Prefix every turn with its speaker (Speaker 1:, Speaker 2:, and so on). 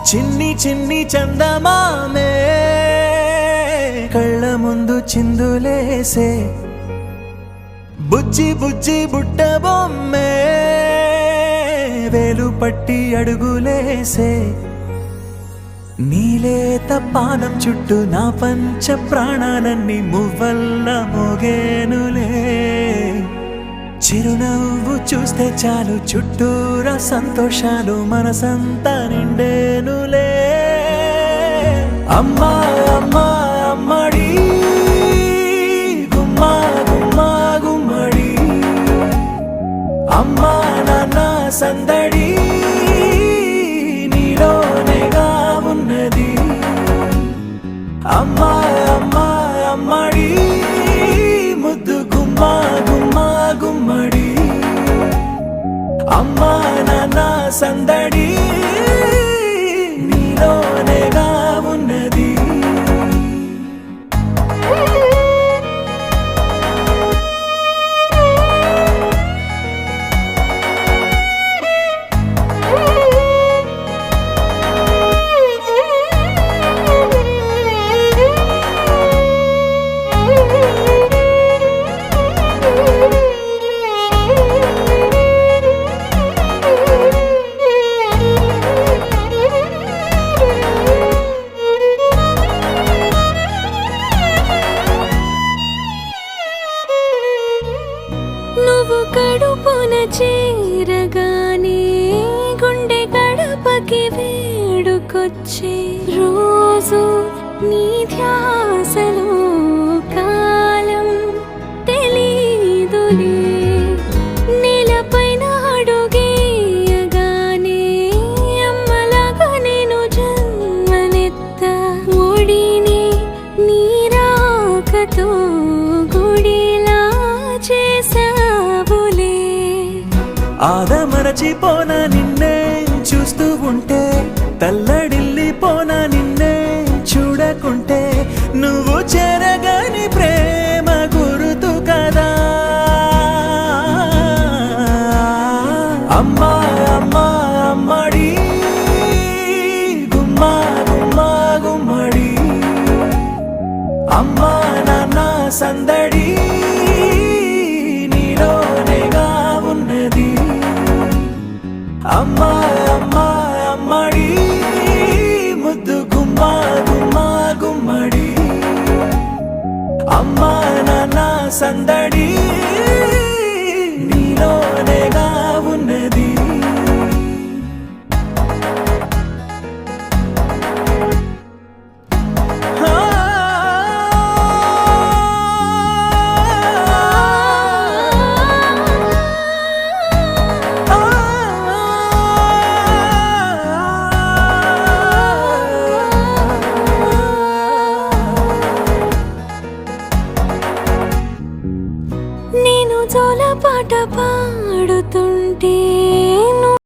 Speaker 1: చిన్ని చిన్ని చందమామే కళ్ళ ముందు చిందులేసే బుజ్జి బుజ్జి బుట్ట బొమ్మే వేలు పట్టి అడుగులేసే నీలేత పానం చుట్టూ నా పంచ ప్రాణాలన్నీ మువ్వల్ల మోగేనులే చిరునవ్వు చూస్తే చాలు చుట్టూరా సంతోషాలు మనసంతా నిండేనులే అమ్మా అమ్మా అమ్మడి గుమ్మా గుమ్మా గుమ్మడి అమ్మా నాన్న సందడి నీలోనేగా ఉన్నది అమ్మా అమ్మా అమ్మడి ముద్దు గుమ్మా గుమ్మా గుమ్మడి అమ్మా నాన్న సందడి నీలోనేగా ఉన్నది
Speaker 2: నువ్వు కడుపున చేరగానే గుండె గడపకి వేడుకొచ్చే రోజు నీ ధ్యాసలో కాలం తెలీదులే నేలపైన అడుగేయగానే అమ్మలాగా నేను జన్మనెత్త ఒడిని నీ రాకతో గుడిలా చేసావులే
Speaker 1: ఆదమరచిపోన నిన్నే చూస్తూ ఉంటే తల్లడిల్లిపోన నిన్నే చూడకుంటే నువ్వు చెరగని ప్రేమ గురుతు కదా అమ్మా అమ్మా అమ్మడి గుమ్మా గుమ్మా గుమ్మడి అమ్మా నాన్న సందడి నీలోనేగా ఉన్నది అమ్మా అమ్మా అమ్మడి ముద్దు గుమ్మా గుమ్మా గుమ్మడి అమ్మా నాన్న సందడి నీలోనేగా ఉన్నది
Speaker 2: నేను జోలపాట పాడుతుంటే